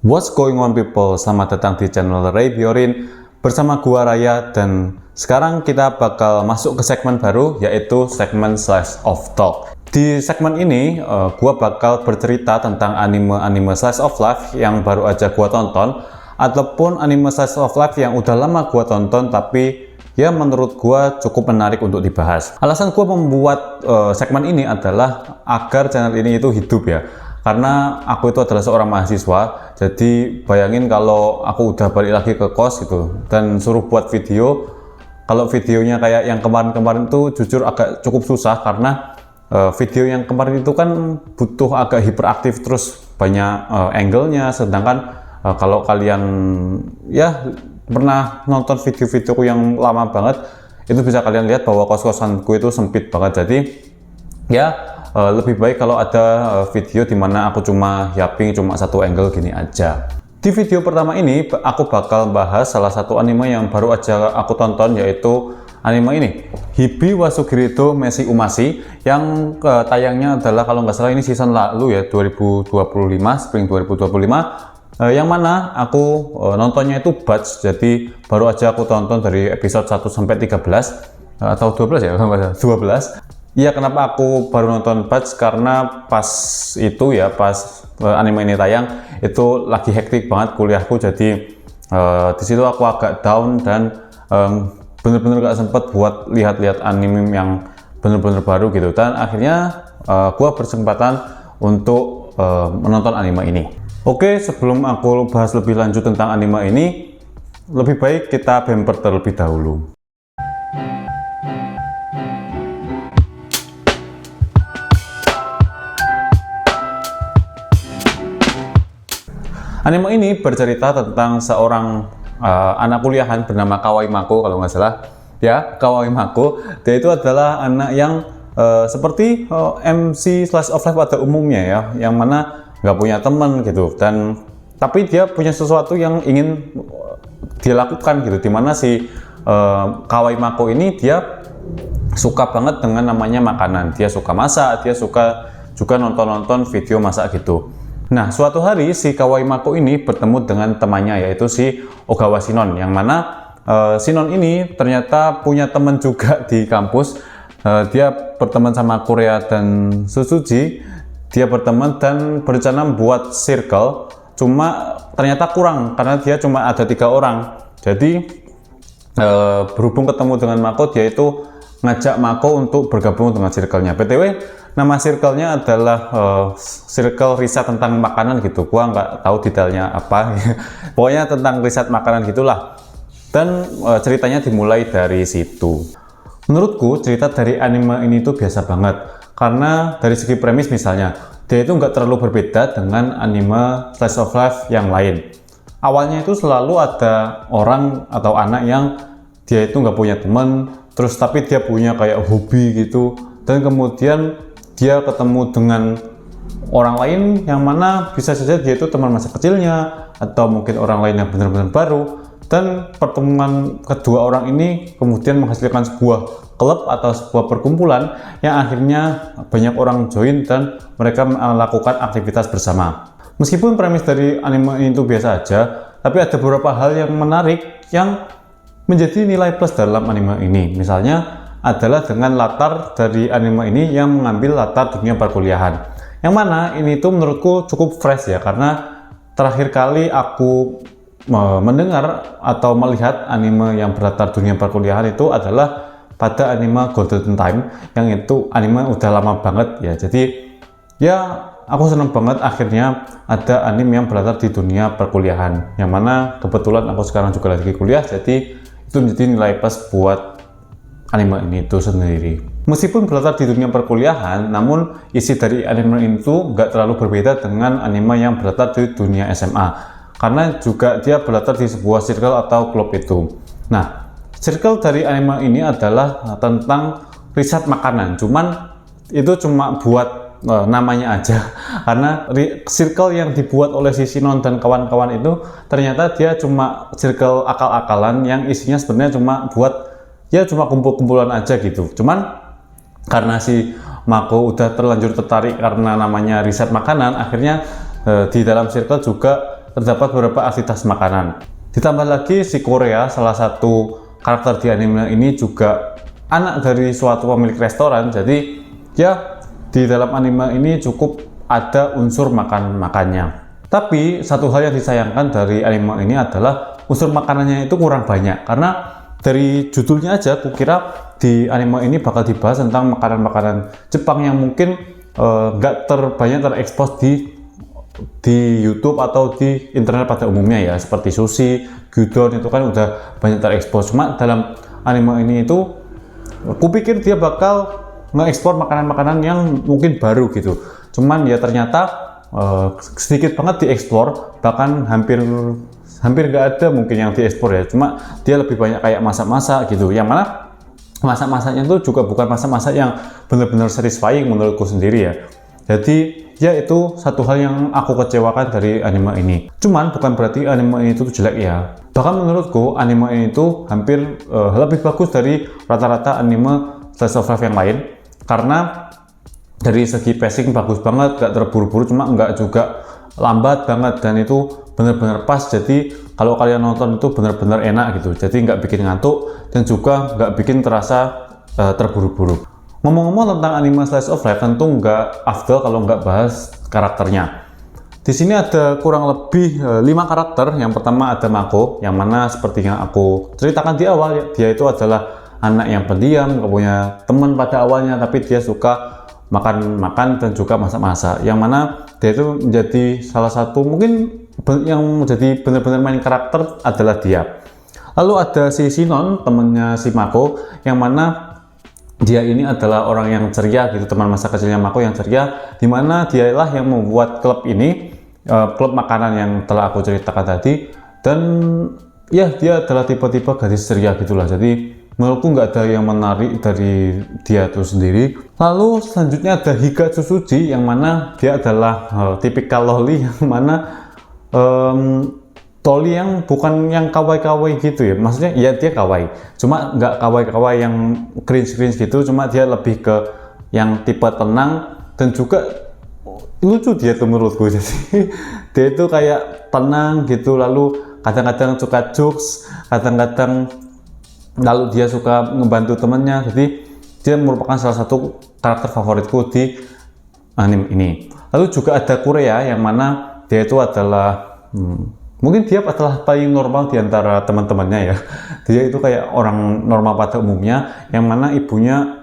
What's going on people, selamat datang di channel Ray Biorin bersama gua Raya, dan sekarang kita bakal masuk ke segmen baru, yaitu segmen Slice of Talk. Di segmen ini gua bakal bercerita tentang anime-anime Slice of Life yang baru aja gua tonton, ataupun anime Slice of Life yang udah lama gua tonton tapi ya menurut gua cukup menarik untuk dibahas. Alasan gua membuat segmen ini adalah agar channel ini itu hidup ya. Karena aku itu adalah seorang mahasiswa, jadi bayangin kalau aku udah balik lagi ke kos gitu dan suruh buat video, kalau videonya kayak yang kemarin-kemarin itu jujur agak cukup susah, karena video yang kemarin itu kan butuh agak hiperaktif, terus banyak angle-nya, sedangkan kalau kalian ya pernah nonton video-videoku yang lama banget, itu bisa kalian lihat bahwa kos-kosanku itu sempit banget. Jadi ya lebih baik kalau ada video dimana aku cuma yapping cuma satu angle gini aja. Di video pertama ini aku bakal bahas salah satu anime yang baru aja aku tonton, yaitu anime ini, Hibi wa Sugihiro Meshi Umashi, yang tayangnya adalah kalau nggak salah ini season lalu ya, 2025, spring 2025, yang mana aku nontonnya itu batch, jadi baru aja aku tonton dari episode 1 sampai 13 atau 12 ya, 12. Iya, kenapa aku baru nonton batch? Karena pas itu ya, pas anime ini tayang itu lagi hektik banget kuliahku, jadi di situ aku agak down dan bener-bener gak sempet buat lihat-lihat anime yang bener-bener baru gitu, dan akhirnya gua berkesempatan untuk menonton anime ini. Oke, sebelum aku bahas lebih lanjut tentang anime ini, lebih baik kita bumper terlebih dahulu. Anime ini bercerita tentang seorang anak kuliahan bernama Kawai Mako, kalau nggak salah ya, Kawai Mako. Dia itu adalah anak yang seperti MC Slice of Life pada umumnya ya, yang mana nggak punya teman gitu, dan tapi dia punya sesuatu yang ingin dia lakukan gitu, dimana si Kawai Mako ini dia suka banget dengan namanya makanan. Dia suka masak, dia suka juga nonton-nonton video masak gitu. Nah, suatu hari si Kawai Mako ini bertemu dengan temannya, yaitu si Ogawa Shinon, yang mana Shinon ini ternyata punya teman juga di kampus. Dia berteman sama Korea dan Suzuji. Dia berteman dan berencana membuat circle, cuma ternyata kurang karena dia cuma ada 3 orang. Jadi berhubung ketemu dengan Mako, dia itu ngajak Mako untuk bergabung dengan circle-nya. BTW, nama circle-nya adalah circle riset tentang makanan gitu. Gua nggak tahu detailnya apa. Pokoknya tentang riset makanan gitulah. Dan ceritanya dimulai dari situ. Menurutku cerita dari anime ini tuh biasa banget. Karena dari segi premis misalnya, dia itu nggak terlalu berbeda dengan anime Slice of Life yang lain. Awalnya itu selalu ada orang atau anak yang dia itu nggak punya teman, terus tapi dia punya kayak hobi gitu, dan kemudian dia ketemu dengan orang lain yang mana bisa saja dia itu teman masa kecilnya, atau mungkin orang lain yang benar-benar baru, dan pertemuan kedua orang ini kemudian menghasilkan sebuah klub atau sebuah perkumpulan yang akhirnya banyak orang join dan mereka melakukan aktivitas bersama. Meskipun premis dari anime ini itu biasa aja, tapi ada beberapa hal yang menarik yang menjadi nilai plus dalam anime ini. Misalnya adalah dengan latar dari anime ini yang mengambil latar dunia perkuliahan, yang mana ini tuh menurutku cukup fresh ya, karena terakhir kali aku mendengar atau melihat anime yang berlatar dunia perkuliahan itu adalah pada anime Golden Time, yang itu anime udah lama banget ya. Jadi ya aku seneng banget akhirnya ada anime yang berlatar di dunia perkuliahan, yang mana kebetulan aku sekarang juga lagi kuliah, jadi itu menjadi nilai plus buat anime ini itu sendiri. Meskipun berlatar di dunia perkuliahan, namun isi dari anime itu nggak terlalu berbeda dengan anime yang berlatar di dunia SMA, karena juga dia berlatar di sebuah circle atau klub itu. Nah, circle dari anime ini adalah tentang riset makanan, cuman itu cuma buat namanya aja, karena circle yang dibuat oleh si Shinon dan kawan-kawan itu ternyata dia cuma circle akal-akalan yang isinya sebenarnya cuma buat ya cuma kumpul-kumpulan aja gitu. Cuman karena si Mako udah terlanjur tertarik karena namanya riset makanan, akhirnya di dalam circle juga terdapat beberapa aktivitas makanan. Ditambah lagi si Korea, salah satu karakter di anime ini juga anak dari suatu pemilik restoran. Jadi ya di dalam anime ini cukup ada unsur makan-makannya. Tapi satu hal yang disayangkan dari anime ini adalah unsur makanannya itu kurang banyak, karena dari judulnya aja kukira di anime ini bakal dibahas tentang makanan-makanan Jepang yang mungkin nggak banyak terekspos di YouTube atau di internet pada umumnya ya, seperti sushi, gyudon itu kan udah banyak terekspos. Cuma dalam anime ini itu kupikir dia bakal nge-ekspor makanan-makanan yang mungkin baru gitu. Cuman ya ternyata sedikit banget dieksplor, bahkan hampir nggak ada mungkin yang diekspor ya. Cuma dia lebih banyak kayak masak-masak gitu, yang mana masak-masaknya itu juga bukan masak-masak yang benar-benar satisfying menurutku sendiri ya. Jadi ya itu satu hal yang aku kecewakan dari anime ini. Cuman bukan berarti anime ini itu jelek ya. Bahkan menurutku anime ini itu hampir lebih bagus dari rata-rata anime slice of life yang lain, karena dari segi pacing bagus banget, gak terburu-buru, cuma nggak juga lambat banget, dan itu benar-benar pas. Jadi kalau kalian nonton itu benar-benar enak gitu, jadi nggak bikin ngantuk dan juga nggak bikin terasa terburu-buru. Ngomong-ngomong tentang anime slice of life, tentu nggak afdol kalau nggak bahas karakternya. Di sini ada kurang lebih 5 karakter. Yang pertama ada Mako, yang mana seperti yang aku ceritakan di awal ya, dia itu adalah anak yang pendiam, gak punya teman pada awalnya, tapi dia suka makan-makan dan juga masak-masak, yang mana dia itu menjadi salah satu mungkin yang menjadi benar-benar main karakter adalah dia. Lalu ada si Sinon, temennya si Mako, yang mana dia ini adalah orang yang ceria gitu, teman masa kecilnya Mako yang ceria, dimana dialah yang membuat klub ini, klub makanan yang telah aku ceritakan tadi. Dan ya dia adalah tipe-tipe gadis ceria gitulah, jadi menurutku nggak ada yang menarik dari dia itu sendiri. Lalu selanjutnya ada Higa Tsusuji, yang mana dia adalah tipikal loli, yang mana loli yang bukan yang kawaii-kawaii gitu ya, maksudnya ya dia kawaii, cuma nggak kawaii-kawaii yang cringe gitu, cuma dia lebih ke yang tipe tenang dan juga lucu dia tuh menurutku. Jadi dia itu kayak tenang gitu, lalu kadang-kadang suka jokes, kadang-kadang lalu dia suka ngebantu temennya. Jadi dia merupakan salah satu karakter favoritku di anime ini. Lalu juga ada Korea, yang mana dia itu adalah mungkin dia adalah paling normal di antara teman-temannya ya. Dia itu kayak orang normal pada umumnya, yang mana ibunya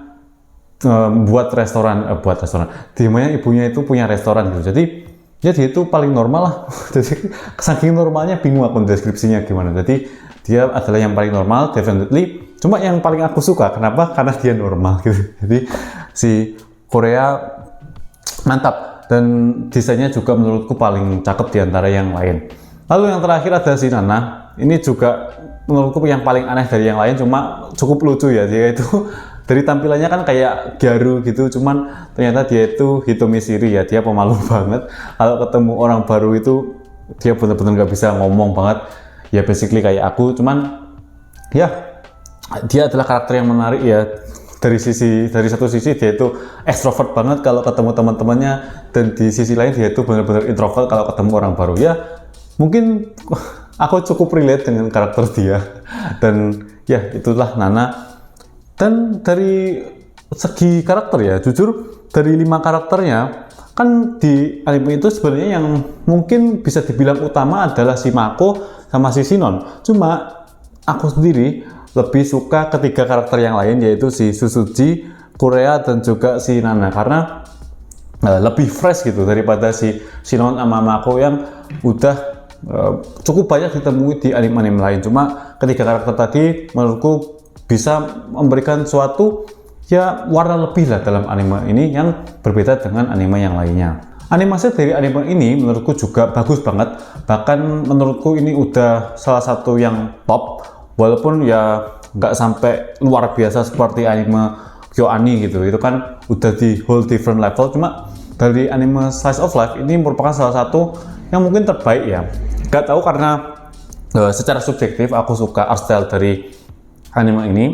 buat restoran. Dimana ibunya itu punya restoran gitu. Jadi ya dia itu paling normal lah. Jadi saking normalnya bingung aku deskripsinya gimana. Jadi dia adalah yang paling normal, definitely. Cuma yang paling aku suka, kenapa? Karena dia normal gitu. Jadi si Korea mantap, dan desainnya juga menurutku paling cakep di antara yang lain. Lalu yang terakhir ada si Nana. Ini juga menurutku yang paling aneh dari yang lain, cuma cukup lucu ya. Dia itu dari tampilannya kan kayak Gyaru gitu, cuman ternyata dia itu Hitomi Shiri ya. Dia pemalu banget. Kalau ketemu orang baru itu dia benar-benar nggak bisa ngomong banget. Ya basically kayak aku, cuman ya dia adalah karakter yang menarik ya. Dari satu sisi dia itu ekstrovert banget kalau ketemu teman-temannya, dan di sisi lain dia itu benar-benar introvert kalau ketemu orang baru. Ya mungkin aku cukup relate dengan karakter dia, dan ya itulah Nana. Dan dari segi karakter ya, jujur dari 5 karakternya kan di anime itu sebenarnya yang mungkin bisa dibilang utama adalah si Mako sama si Sinon. Cuma aku sendiri lebih suka ketiga karakter yang lain, yaitu si Tsusuji, Korea, dan juga si Nana, karena lebih fresh gitu daripada si Sinon sama Mako yang udah cukup banyak ditemui di anime-anime lain. Cuma ketiga karakter tadi menurutku bisa memberikan suatu ya warna lebih lah dalam anime ini yang berbeda dengan anime yang lainnya. Animasi dari anime ini menurutku juga bagus banget, bahkan menurutku ini udah salah satu yang top, walaupun ya nggak sampai luar biasa seperti anime KyoAni gitu, itu kan udah di whole different level. Cuma dari anime slice of life ini merupakan salah satu yang mungkin terbaik ya. Gak tahu karena secara subjektif aku suka art style dari anime ini,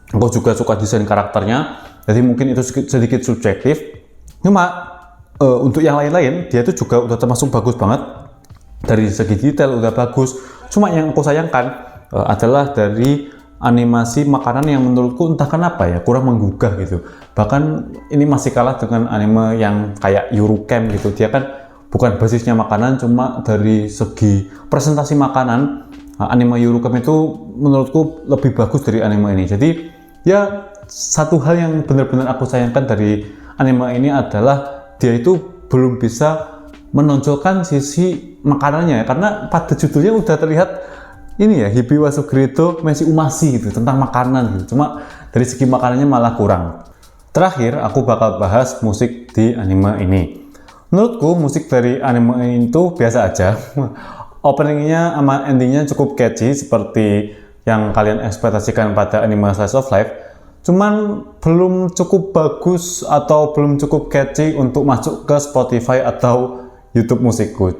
aku juga suka desain karakternya, jadi mungkin itu sedikit subjektif. Cuma untuk yang lain-lain dia itu juga udah termasuk bagus banget. dari segi detail udah bagus. Cuma yang aku sayangkan adalah dari animasi makanan yang menurutku entah kenapa ya kurang menggugah gitu. Bahkan ini masih kalah dengan anime yang kayak Eurocamp gitu. Dia kan bukan basisnya makanan, cuma dari segi presentasi makanan anime Eurocamp itu menurutku lebih bagus dari anime ini. Jadi ya satu hal yang benar-benar aku sayangkan dari anime ini adalah dia itu belum bisa menonjolkan sisi makanannya, karena pada judulnya udah terlihat ini ya, Hibi wa Sugito Meshi Umashi gitu, tentang makanan gitu. Cuma dari segi makanannya malah kurang. Terakhir aku bakal bahas musik di anime ini. Menurutku musik dari anime ini itu biasa aja. Openingnya sama endingnya cukup catchy seperti yang kalian ekspektasikan pada anime slice of life. Cuman belum cukup bagus atau belum cukup catchy untuk masuk ke Spotify atau YouTube musikku.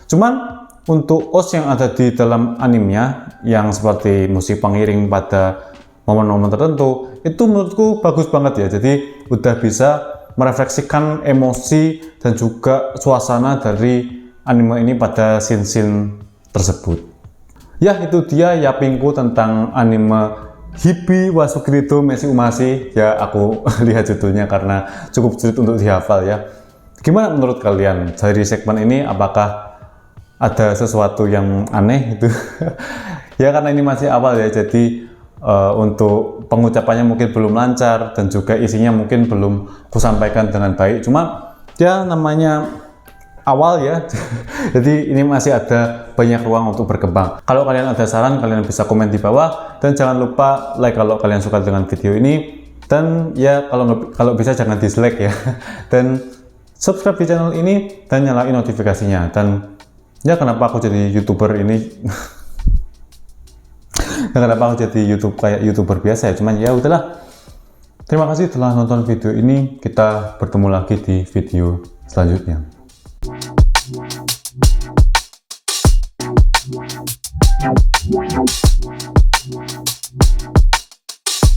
Cuman untuk OST yang ada di dalam animenya yang seperti musik pengiring pada momen-momen tertentu itu menurutku bagus banget ya. Jadi udah bisa merefleksikan emosi dan juga suasana dari anime ini pada scene-scene tersebut. Ya, itu dia yapingku tentang anime Hibi wa Sugito Meshi Umashi. Ya, aku lihat judulnya karena cukup sulit untuk dihafal ya. Gimana menurut kalian dari segmen ini, apakah ada sesuatu yang aneh itu? Ya karena ini masih awal ya, jadi untuk pengucapannya mungkin belum lancar dan juga isinya mungkin belum kusampaikan dengan baik. Cuma ya namanya awal ya, jadi ini masih ada banyak ruang untuk berkembang. Kalau kalian ada saran, kalian bisa komen di bawah dan jangan lupa like kalau kalian suka dengan video ini, dan ya kalau bisa jangan dislike ya, dan subscribe di channel ini dan nyalain notifikasinya. Dan ya kenapa aku jadi YouTuber ini kenapa aku jadi kayak YouTuber biasa ya, cuman ya udahlah. Terima kasih telah nonton video ini, kita bertemu lagi di video selanjutnya.